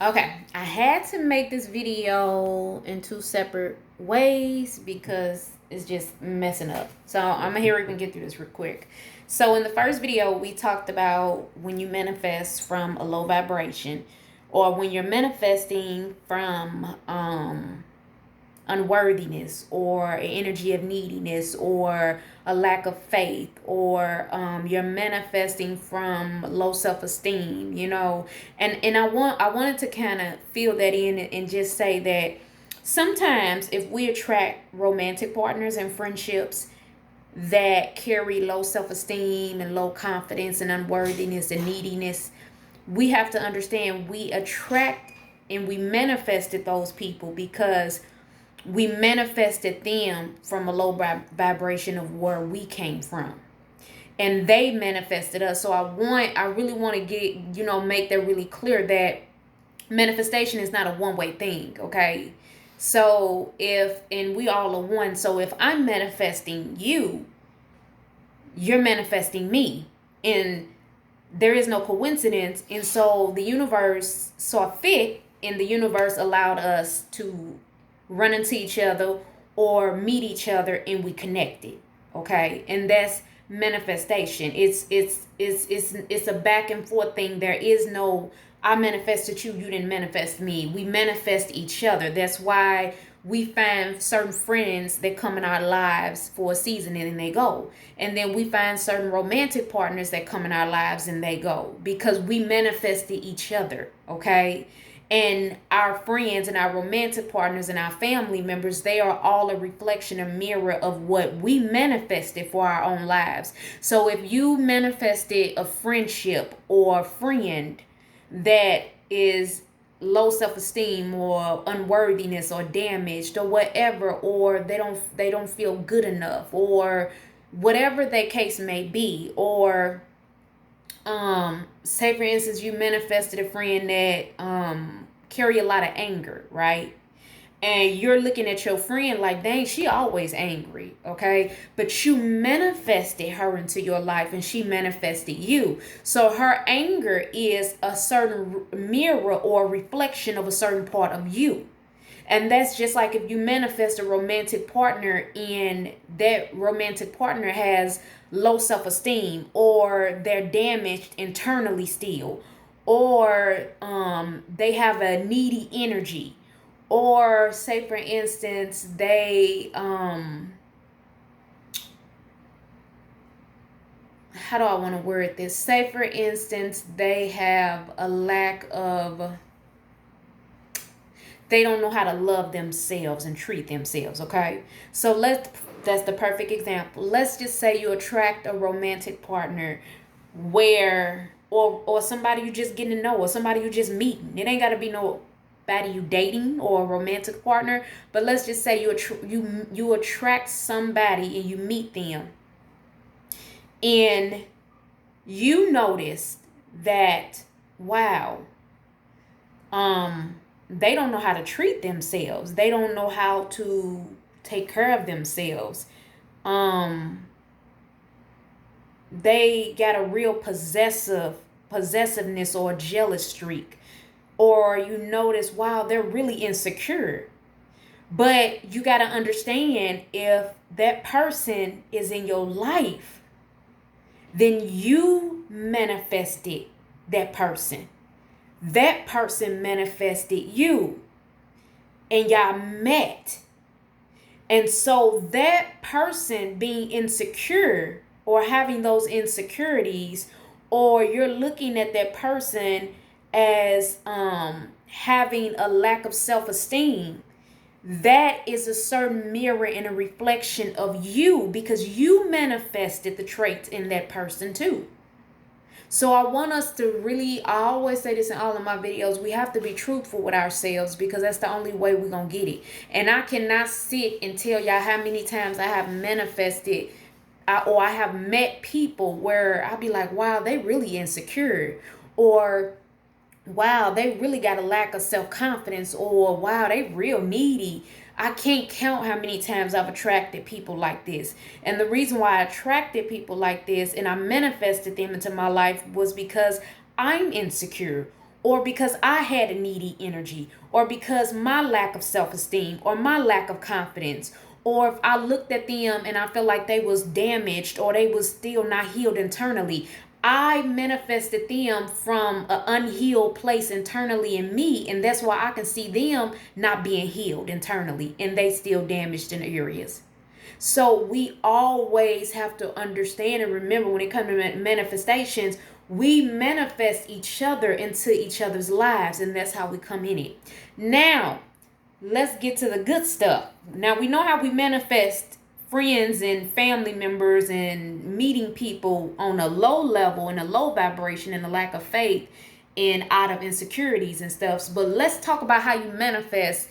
Okay, I had to make this video in two separate ways because it's just messing up. So I'm gonna here we can get through this real quick. So in the first video, we talked about when you manifest from a low vibration, or when you're manifesting from unworthiness or an energy of neediness or a lack of faith, or you're manifesting from low self-esteem, and I wanted to kind of fill that in and just say that sometimes if we attract romantic partners and friendships that carry low self-esteem and low confidence and unworthiness and neediness, we have to understand we attract and we manifested those people because we manifested them from a low vibration of where we came from, and they manifested us. So I really want to get, make that really clear that manifestation is not a one-way thing. Okay, so if and we all are one, so if I'm manifesting you, you're manifesting me, and there is no coincidence. And so the universe saw fit, and the universe allowed us to run into each other or meet each and we connected. Okay, and that's manifestation. It's a back and forth thing. There is no I manifested you, you didn't manifest me. We manifest each other. That's why we find certain friends that come in our lives for a season and then they go. And then we find certain romantic partners that come in our lives and they go because we manifested each other. Okay, and our friends and our romantic partners and our family members, they are all a reflection, a mirror of what we manifested for our own lives. So if you manifested a friendship or a friend that is low self-esteem or unworthiness or damaged or whatever, or they don't feel good enough, or whatever that case may be, or say for instance you manifested a friend that carry a lot of anger, right? And you're looking at your friend like, dang, she always angry. Okay, but you manifested her into your life and she manifested you. So her anger is a certain mirror or reflection of a certain part of you. And that's just like if you manifest a romantic partner and that romantic partner has low self-esteem, or they're damaged internally still, or they have a needy energy, or say for instance they how do I want to word this? Say for instance they have a lack of, they don't know how to love themselves and treat themselves. Okay, so that's the perfect example. Let's just say you attract a romantic partner where, or somebody you just getting to know, or somebody you just meeting. It ain't got to be nobody you dating or a romantic partner, but let's just say you attract somebody and you meet them, and you notice that, wow, they don't know how to treat themselves. They don't know how to take care of themselves. They got a real possessiveness or jealous streak. Or you notice, wow, they're really insecure. But you got to understand, if that person is in your life, then you manifested that person. That person manifested you, and y'all met. And so that person being insecure or having those insecurities, or you're looking at that person as having a lack of self-esteem, that is a certain mirror and a reflection of you, because you manifested the traits in that person too. So I want us to really, I always say this in all of my videos, we have to be truthful with ourselves, because that's the only way we're going to get it. And I cannot sit and tell y'all how many times I have manifested, or I have met people where I'll be like, wow, they really insecure, or wow, they really got a lack of self-confidence, or wow, they real needy. I can't count how many times I've attracted people like this. And the reason why I attracted people like this and I manifested them into my life was because I'm insecure, or because I had a needy energy, or because my lack of self-esteem, or my lack of confidence, or if I looked at them and I felt like they was damaged or they was still not healed internally, I manifested them from an unhealed place internally in me, and that's why I can see them not being healed internally and they still damaged in areas. So we always have to understand and remember, when it comes to manifestations, we manifest each other into each other's lives, and that's how we come in it. Now, let's get to the good stuff. Now, we know how we manifest friends and family members and meeting people on a low level and a low vibration and a lack of faith and out of insecurities and stuff. But let's talk about how you manifest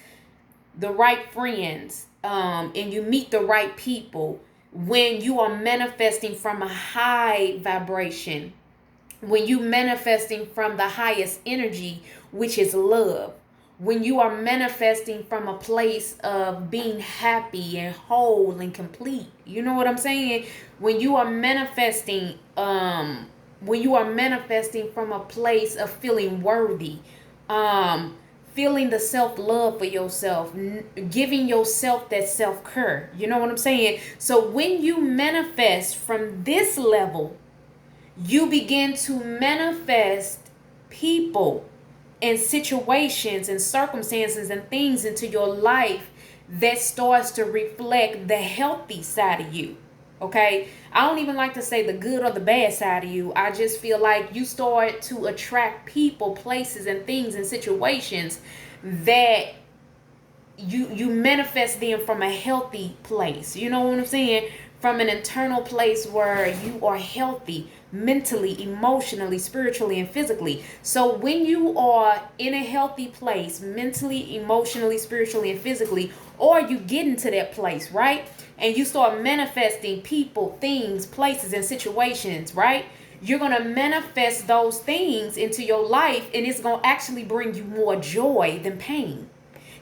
the right friends, and you meet the right people when you are manifesting from a high vibration, when you manifesting from the highest energy, which is love, when you are manifesting from a place of being happy and whole and complete. You know what I'm saying? When you are manifesting, from a place of feeling worthy, feeling the self-love for yourself, giving yourself that self-care. You know what I'm saying? So when you manifest from this level, you begin to manifest people and situations and circumstances and things into your life that starts to reflect the healthy side of you. Okay, I don't even like to say the good or the bad side of you. I just feel like you start to attract people, places, and things and situations that you manifest them from a healthy place. You know what I'm saying? From an internal place where you are healthy mentally, emotionally, spiritually, and physically. So when you are in a healthy place mentally, emotionally, spiritually, and physically, or you get into that place, right? And you start manifesting people, things, places, and situations, right? You're going to manifest those things into your life, and it's going to actually bring you more joy than pain.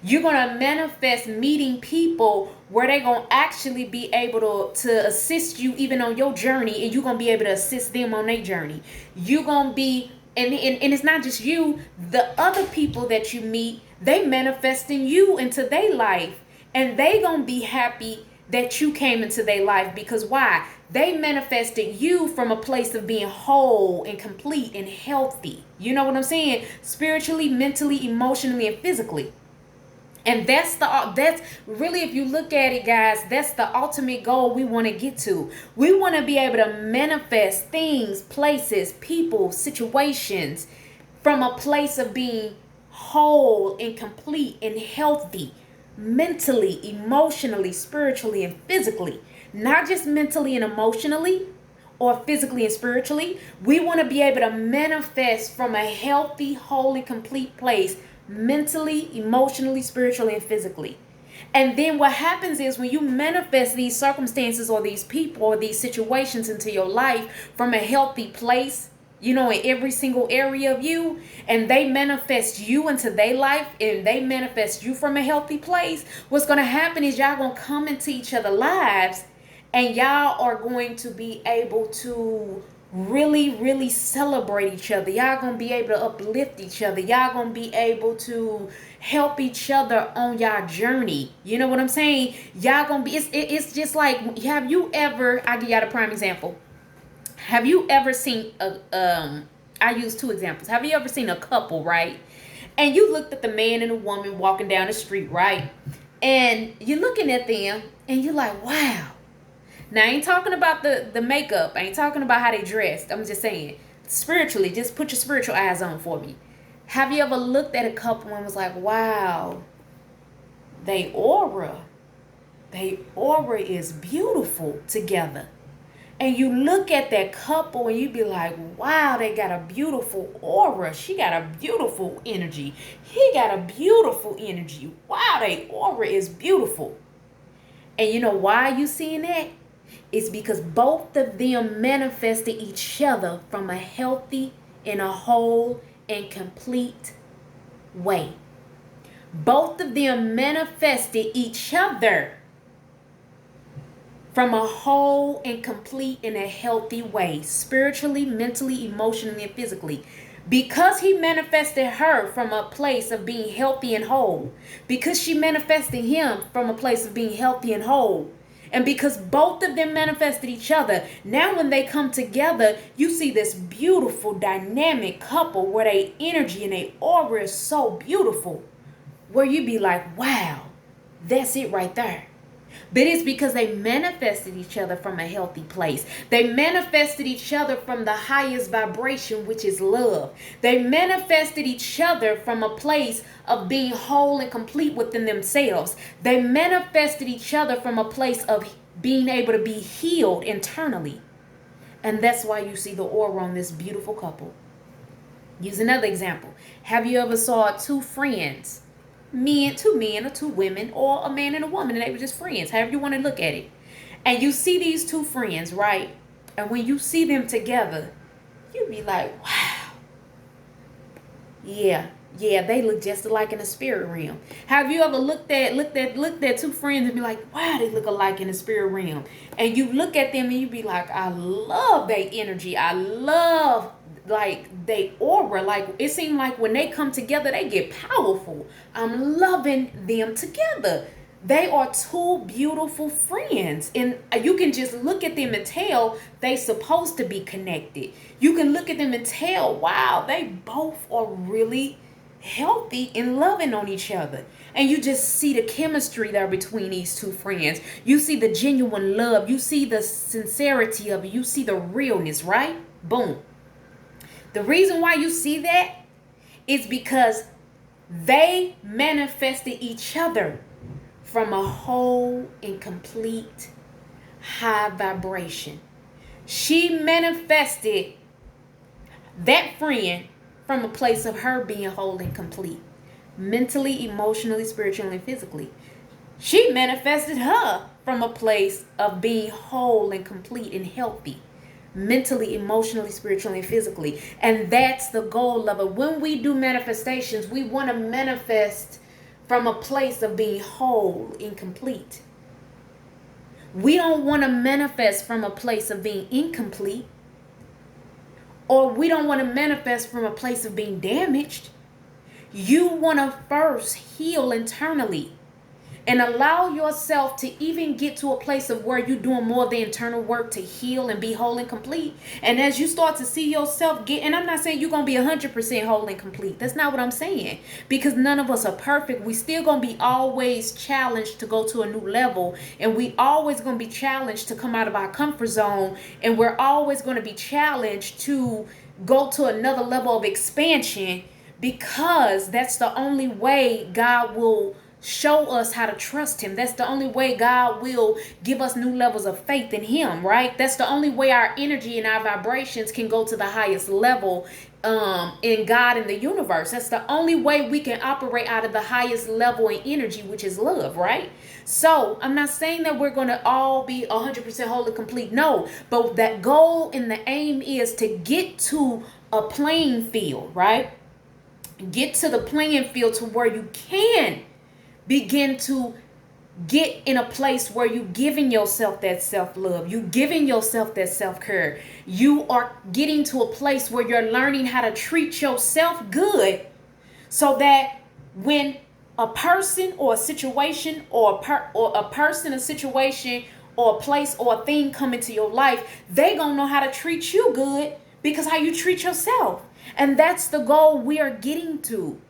You're going to manifest meeting people where they're going to actually be able to assist you even on your journey, and you're going to be able to assist them on their journey. You're going to be, and it's not just you, the other people that you meet, they manifesting you into their life, and they going to be happy that you came into their life. Because why? They manifested you from a place of being whole and complete and healthy. You know what I'm saying? Spiritually, mentally, emotionally, and physically. And that's really, if you look at it, guys, that's the ultimate goal we want to get to. We want to be able to manifest things, places, people, situations from a place of being whole and complete and healthy, mentally, emotionally, spiritually, and physically. Not just mentally and emotionally or physically and spiritually. We want to be able to manifest from a healthy, whole, and complete place, mentally, emotionally, spiritually, and physically. And then what happens is, when you manifest these circumstances or these people or these situations into your life from a healthy place, you know, in every single area of you, and they manifest you into their life, and they manifest you from a healthy place, what's going to happen is y'all going to come into each other's lives, and y'all are going to be able to really celebrate each other. Y'all gonna be able to uplift each other. Y'all gonna be able to help each other on y'all journey. You know what I'm saying? Y'all gonna be, it's just like, have you ever, I'll give y'all a prime example. Have you ever seen I use two examples. Have you ever seen a couple, right? And you looked at the man and the woman walking down the street, right? And you're looking at them and you're like, wow. Now, I ain't talking about the makeup. I ain't talking about how they dressed. I'm just saying, spiritually, just put your spiritual eyes on for me. Have you ever looked at a couple and was like, wow, they aura is beautiful together. And you look at that couple and you be like, wow, they got a beautiful aura. She got a beautiful energy. He got a beautiful energy. Wow, their aura is beautiful. And you know why you seeing that? It's because both of them manifested each other from a healthy and a whole and complete way. Both of them manifested each other from a whole and complete and a healthy way, spiritually, mentally, emotionally, and physically. Because he manifested her from a place of being healthy and whole, because she manifested him from a place of being healthy and whole, and because both of them manifested each other, now when they come together, you see this beautiful dynamic couple where their energy and their aura is so beautiful, where you be like, wow, that's it right there. But it's because they manifested each other from a healthy place. They manifested each other from the highest vibration, which is love. They manifested each other from a place of being whole and complete within themselves. They manifested each other from a place of being able to be healed internally. And that's why you see the aura on this beautiful couple. Use another example. Have you ever saw two friends, two men or two women, or a man and a woman, and they were just friends, however you want to look at it. And you see these two friends, right? And when you see them together, you be like, wow. Yeah, they look just alike in the spirit realm. Have you ever looked at two friends and be like, wow, they look alike in the spirit realm? And you look at them and you be like, I love their energy. I love like they aura. Like it seems like when they come together, they get powerful. I'm loving them together. They are two beautiful friends, and you can just look at them and tell they supposed to be connected. You can look at them and tell, wow, they both are really healthy and loving on each other. And you just see the chemistry there between these two friends. You see the genuine love. You see the sincerity of it. You see the realness, right? Boom. The reason why you see that is because they manifested each other from a whole and complete high vibration. She manifested that friend from a place of her being whole and complete, mentally, emotionally, spiritually, and physically. She manifested her from a place of being whole and complete and healthy, mentally, emotionally, spiritually, and physically. And that's the goal of it. When we do manifestations, we want to manifest from a place of being whole and complete. We don't want to manifest from a place of being incomplete, or we don't want to manifest from a place of being damaged. You want to first heal internally and allow yourself to even get to a place of where you're doing more of the internal work to heal and be whole and complete. And as you start to see yourself get, and I'm not saying you're going to be 100% whole and complete. That's not what I'm saying, because none of us are perfect. We still going to be always challenged to go to a new level, and we always going to be challenged to come out of our comfort zone, and we're always going to be challenged to go to another level of expansion, because that's the only way God will show us how to trust him. That's the only way God will give us new levels of faith in him, right? That's the only way our energy and our vibrations can go to the highest level in God and the universe. That's the only way we can operate out of the highest level in energy, which is love, right? So I'm not saying that we're going to all be 100% whole and complete. No, but that goal and the aim is to get to a playing field, right? Get to the playing field to where you can begin to get in a place where you giving yourself that self-love. You giving yourself that self-care. You are getting to a place where you're learning how to treat yourself good, so that when a person or a situation or a person, a situation or a place or a thing come into your life, they gonna know how to treat you good because how you treat yourself. And that's the goal we are getting to.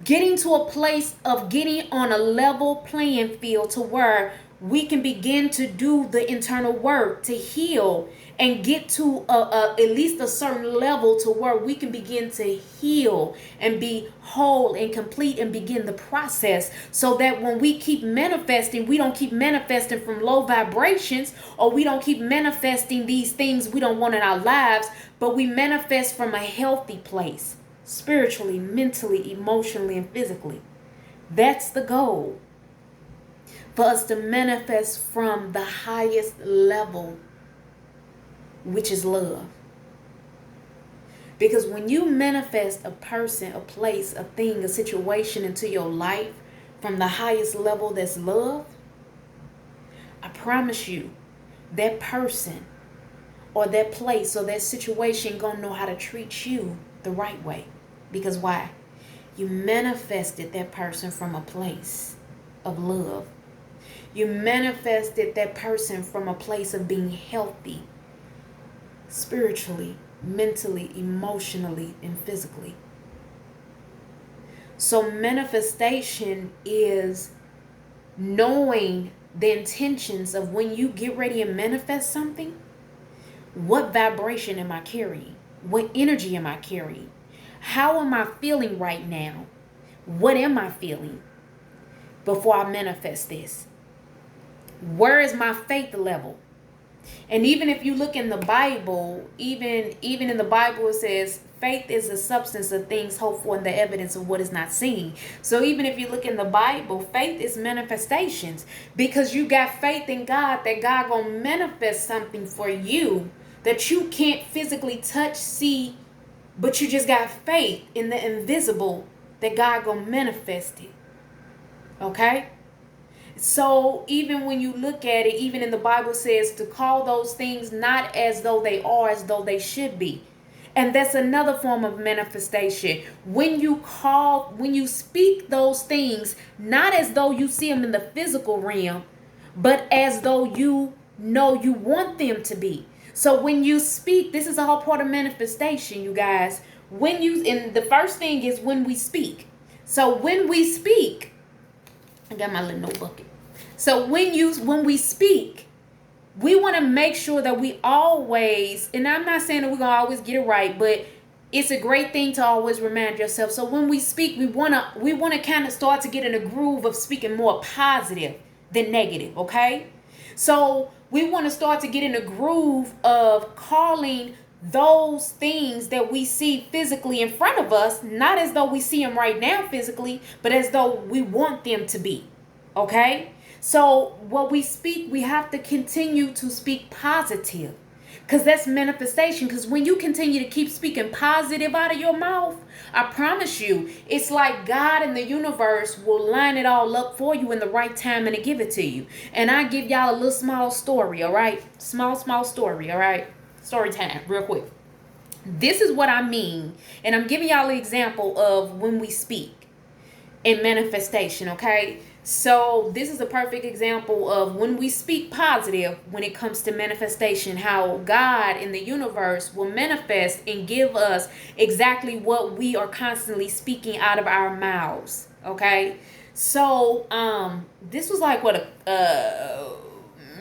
Getting to a place of getting on a level playing field to where we can begin to do the internal work to heal and get to at least a certain level to where we can begin to heal and be whole and complete and begin the process, so that when we keep manifesting, we don't keep manifesting from low vibrations, or we don't keep manifesting these things we don't want in our lives, but we manifest from a healthy place. Spiritually, mentally, emotionally, and physically. That's the goal. For us to manifest from the highest level, which is love. Because when you manifest a person, a place, a thing, a situation into your life from the highest level, that's love, I promise you, that person or that place or that situation gonna know how to treat you the right way. Because why? You manifested that person from a place of love. You manifested that person from a place of being healthy, spiritually, mentally, emotionally, and physically. So manifestation is knowing the intentions of when you get ready and manifest something. What vibration am I carrying? What energy am I carrying? How am I feeling right now? What am I feeling before I manifest this? Where is my faith level? And even if you look in the Bible, even in the Bible, it says faith is the substance of things hoped for and the evidence of what is not seen. So even if you look in the Bible, faith is manifestations, because you got faith in God that God gonna manifest something for you that you can't physically touch, see, but you just got faith in the invisible that God gonna manifest it. Okay? So even when you look at it, even in the Bible says to call those things not as though they are, as though they should be. And that's another form of manifestation. When you speak those things, not as though you see them in the physical realm, but as though you know you want them to be. So when you speak, this is a whole part of manifestation, you guys. And the first thing is when we speak. So when we speak, I got my little notebook. So when we speak, we want to make sure that we always, and I'm not saying that we're going to always get it right, but it's a great thing to always remind yourself. So when we speak, we want to kind of start to get in a groove of speaking more positive than negative, okay? So we want to start to get in a groove of calling those things that we see physically in front of us, not as though we see them right now physically, but as though we want them to be, okay? So what we speak, we have to continue to speak positive, because that's manifestation. Because when you continue to keep speaking positive out of your mouth, I promise you, it's like God and the universe will line it all up for you in the right time and to give it to you. And I give y'all a little small story, all right? Small story, all right? Story time, real quick. This is what I mean. And I'm giving y'all an example of when we speak in manifestation, okay? So this is a perfect example of when we speak positive when it comes to manifestation, how God in the universe will manifest and give us exactly what we are constantly speaking out of our mouths. Okay. So this was like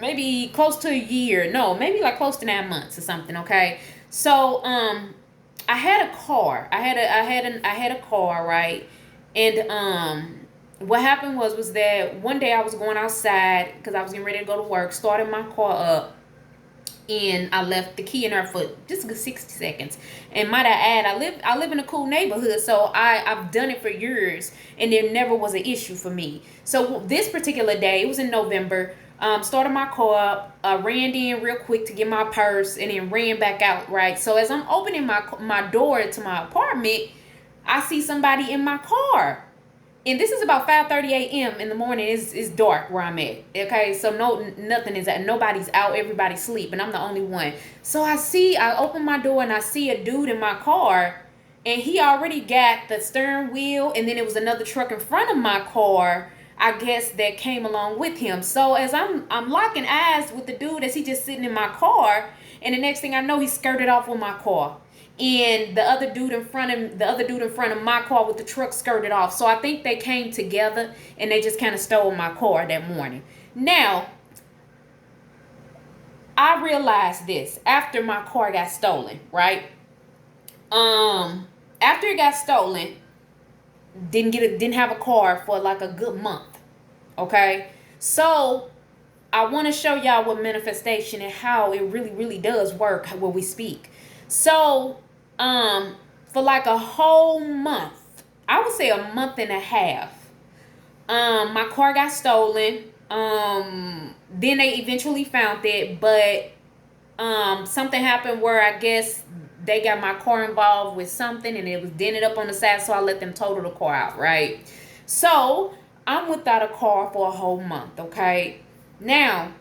maybe close to a year. No, maybe like close to 9 months or something. Okay. So I had a car. I had a car, right? And what happened was that one day I was going outside because I was getting ready to go to work, started my car up, and I left the key in her foot, just 60 seconds. And might I add, I live in a cool neighborhood, so I've done it for years, and there never was an issue for me. So this particular day, it was in November, started my car up, ran in real quick to get my purse, and then ran back out, right? So as I'm opening my door to my apartment, I see somebody in my car. And this is about 5:30 a.m. in the morning. It's dark where I'm at. Okay, so nobody's out, everybody's asleep, and I'm the only one. So I open my door and I see a dude in my car, and he already got the steering wheel, and then it was another truck in front of my car, I guess, that came along with him. So as I'm locking eyes with the dude as he just sitting in my car, and the next thing I know, he skirted off with my car. And the other dude in front of my car with the truck skirted off. So I think they came together and they just kind of stole my car that morning. Now, I realized this after my car got stolen, right? After it got stolen, didn't have a car for like a good month. Okay? So I want to show y'all what manifestation and how it really, really does work when we speak. So for like a whole month, I would say a month and a half, my car got stolen. Then they eventually found it, but something happened where I guess they got my car involved with something, and it was dented up on the side, so I let them total the car out, right? So I'm without a car for a whole month, okay? Now,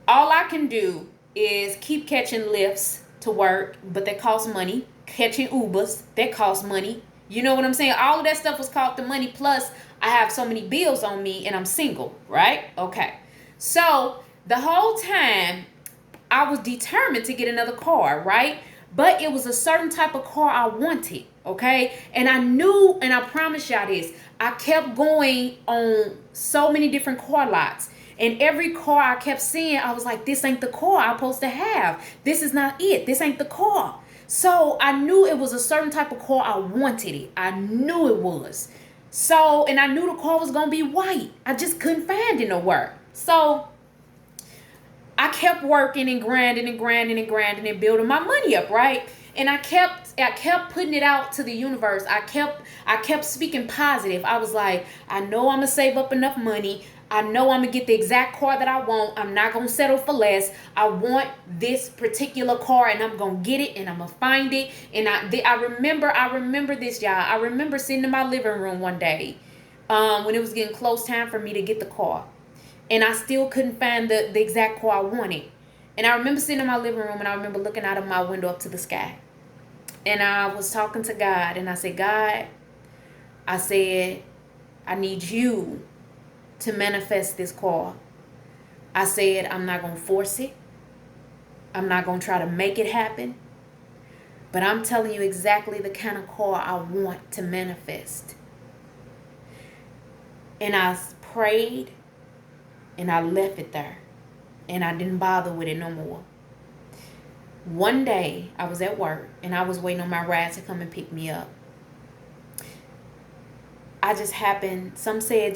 all I can do is keep catching lifts to work, but they cost money. catching Ubers that cost money. You know what I'm saying? All of that stuff was costing money. Plus, I have so many bills on me and I'm single, right? Okay. So the whole time I was determined to get another car, right? But it was a certain type of car I wanted, okay? And I knew, and I promise y'all this, I kept going on so many different car lots. And every car I kept seeing, I was like, this ain't the car I'm supposed to have. This is not it. This ain't the car. So I knew it was a certain type of car. I wanted it. I knew it was. So, and I knew the car was going to be white. I just couldn't find it nowhere. So I kept working and grinding and grinding and grinding and building my money up, right? And I kept putting it out to the universe. I kept speaking positive. I was like, I know I'm gonna save up enough money. I know I'm gonna get the exact car that I want. I'm not gonna settle for less. I want this particular car, and I'm gonna get it, and I'm gonna find it. And I remember this, y'all. I remember sitting in my living room one day, when it was getting close time for me to get the car, and I still couldn't find the exact car I wanted. And I remember sitting in my living room, and I remember looking out of my window up to the sky. And I was talking to God, and I said, God, I said, I need you to manifest this car. I said, I'm not going to force it. I'm not going to try to make it happen. But I'm telling you exactly the kind of car I want to manifest. And I prayed, and I left it there. And I didn't bother with it no more. One day, I was at work, and I was waiting on my ride to come and pick me up. I just happened, some said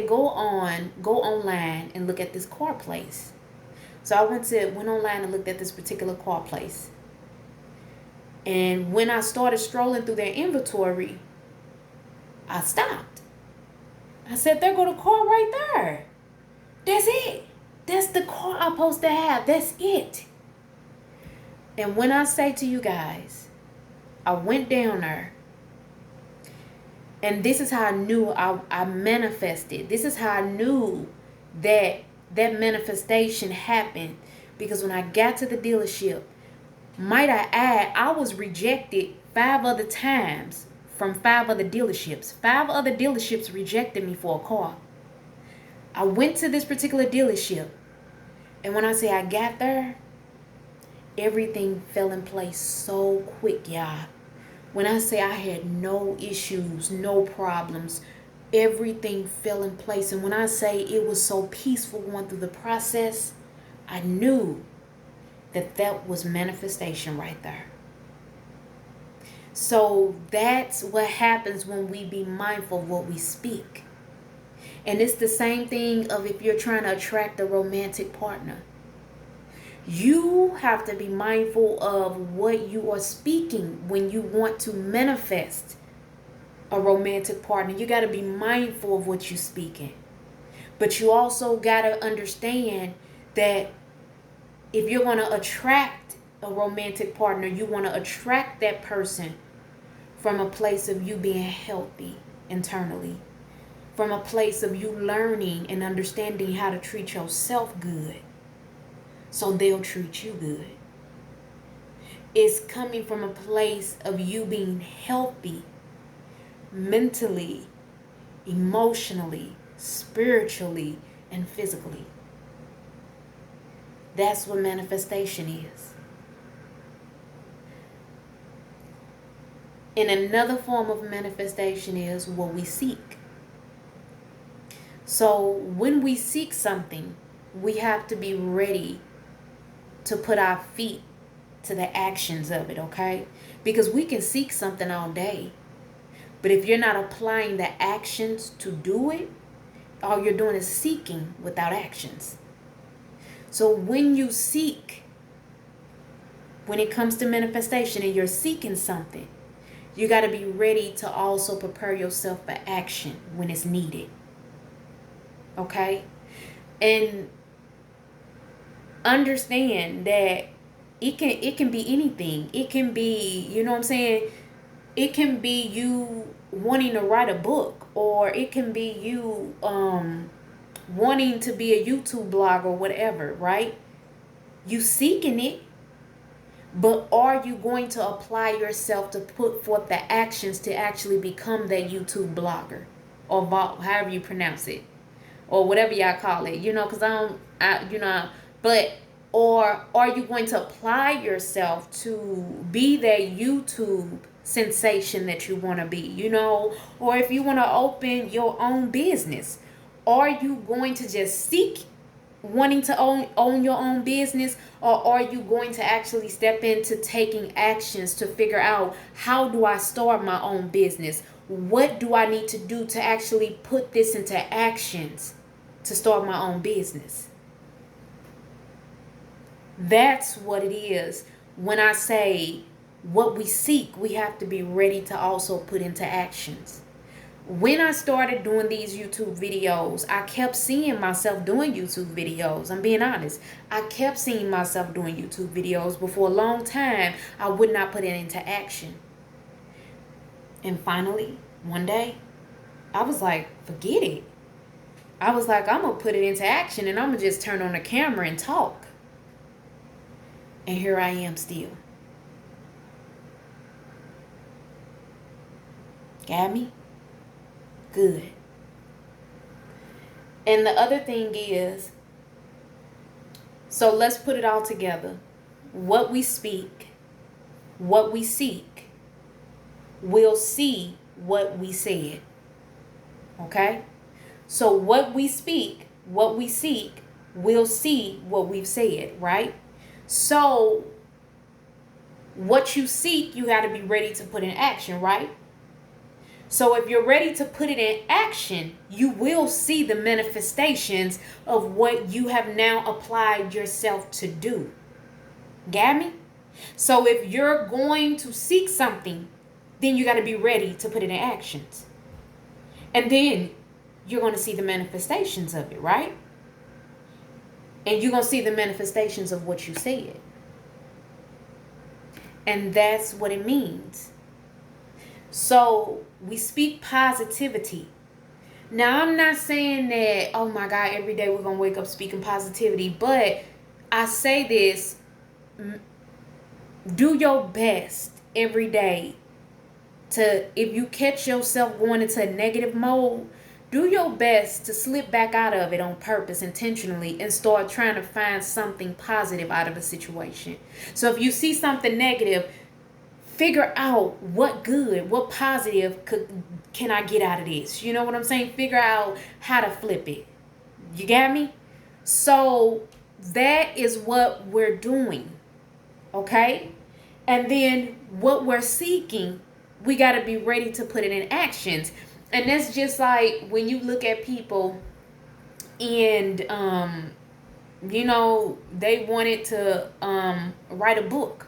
go online and look at this car place. So I went online and looked at this particular car place. And when I started strolling through their inventory, I stopped. I said, there go the car right there. That's it. That's the car I'm supposed to have. That's it. And when I say to you guys, I went down there, and this is how I knew I manifested. This is how I knew that manifestation happened. Because when I got to the dealership, might I add, I was rejected 5 other times from 5 other dealerships. 5 other dealerships rejected me for a car. I went to this particular dealership, and when I say I got there, everything fell in place so quick, y'all. When I say I had no issues, no problems, everything fell in place. And when I say it was so peaceful going through the process, I knew that was manifestation right there. So that's what happens when we be mindful of what we speak. And it's the same thing of if you're trying to attract a romantic partner. You have to be mindful of what you are speaking when you want to manifest a romantic partner. You got to be mindful of what you're speaking. But you also got to understand that if you're going to attract a romantic partner, you want to attract that person from a place of you being healthy internally, from a place of you learning and understanding how to treat yourself good, so they'll treat you good. It's coming from a place of you being healthy mentally, emotionally, spiritually, and physically. That's what manifestation is. And another form of manifestation is what we seek. So when we seek something, we have to be ready to put our feet to the actions of it, okay? Because we can seek something all day, but if you're not applying the actions to do it, all you're doing is seeking without actions. So when you seek, when it comes to manifestation and you're seeking something, you got to be ready to also prepare yourself for action when it's needed. Okay? And understand that it can be anything. It can be, you know what I'm saying? It can be you wanting to write a book, or it can be you wanting to be a YouTube blogger or whatever, right? You seeking it, But are you going to apply yourself to put forth the actions to actually become that YouTube blogger, or however you pronounce it, or whatever y'all call it? Because but or are you going to apply yourself to be that YouTube sensation that you want to be? Or if you want to open your own business, are you going to just seek wanting to own your own business, or are you going to actually step into taking actions to figure out, how do I start my own business? What do I need to do to actually put this into actions to start my own business? That's what it is. When I say what we seek, we have to be ready to also put into actions. When I started doing these YouTube videos, I kept seeing myself doing YouTube videos. I'm being honest. I kept seeing myself doing YouTube videos, but for a long time, I would not put it into action. And finally, one day, I was like, forget it. I was like, I'm going to put it into action, and I'm going to just turn on the camera and talk. And here I am still. Got me? Good. And the other thing is, so let's put it all together. What we speak, what we seek, we'll see what we said. Okay? So what we speak, what we seek, we'll see what we've said, right? So what you seek, you got to be ready to put in action, right? So if you're ready to put it in action, you will see the manifestations of what you have now applied yourself to do. Got me? So if you're going to seek something, then you got to be ready to put it in actions. And then you're going to see the manifestations of it, right? And you're going to see the manifestations of what you said. And that's what it means. So we speak positivity. Now, I'm not saying that, oh my God, every day we're going to wake up speaking positivity. But I say this, do your best every day to, if you catch yourself going into a negative mode, do your best to slip back out of it on purpose, intentionally, and start trying to find something positive out of a situation. So if you see something negative, figure out what good, what positive can I get out of this? You know what I'm saying? Figure out how to flip it. You got me? So that is what we're doing. Okay? And then what we're seeking, we got to be ready to put it in actions. And that's just like when you look at people and, they wanted to write a book.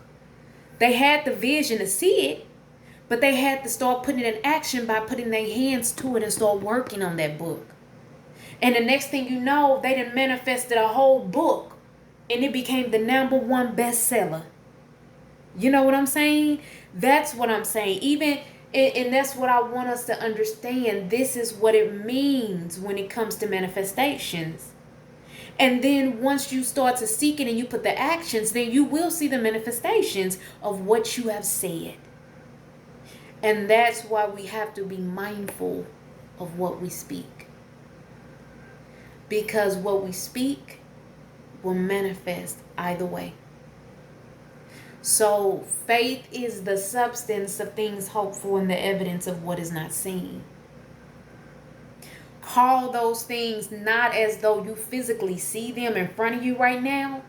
They had the vision to see it, but they had to start putting it in action by putting their hands to it and start working on that book. And the next thing you know, they done manifested a whole book, and it became the #1 bestseller. You know what I'm saying? That's what I'm saying. And that's what I want us to understand. This is what it means when it comes to manifestations. And then once you start to seek it and you put the actions, then you will see the manifestations of what you have said. And that's why we have to be mindful of what we speak. Because what we speak will manifest either way. So faith is the substance of things hoped for and the evidence of what is not seen. Call those things not as though you physically see them in front of you right now,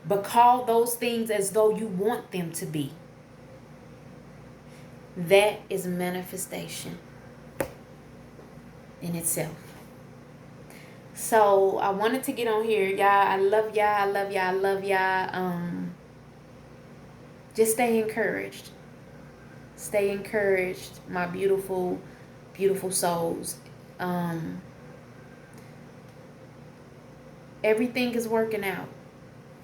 but call those things as though you want them to be. That is manifestation in itself. So I wanted to get on here, y'all. I love y'all. I love y'all. I love y'all. Just stay encouraged. Stay encouraged, my beautiful, beautiful souls. Everything is working out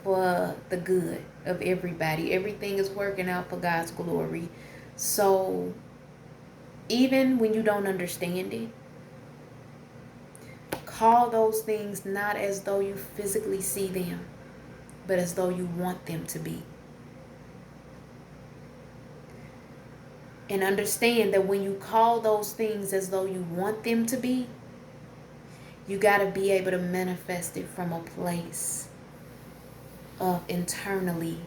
for the good of everybody. Everything is working out for God's glory. So even when you don't understand it, call those things not as though you physically see them, but as though you want them to be. And understand that when you call those things as though you want them to be, you got to be able to manifest it from a place of internally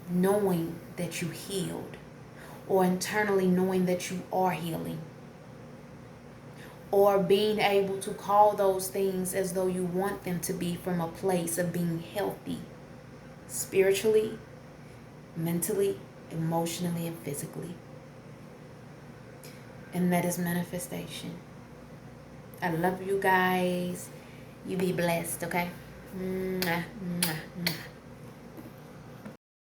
knowing that you healed, or internally knowing that you are healing, or being able to call those things as though you want them to be from a place of being healthy spiritually, mentally, emotionally, and physically. And that is manifestation. I love you guys. You be blessed, okay? Mwah, mwah, mwah.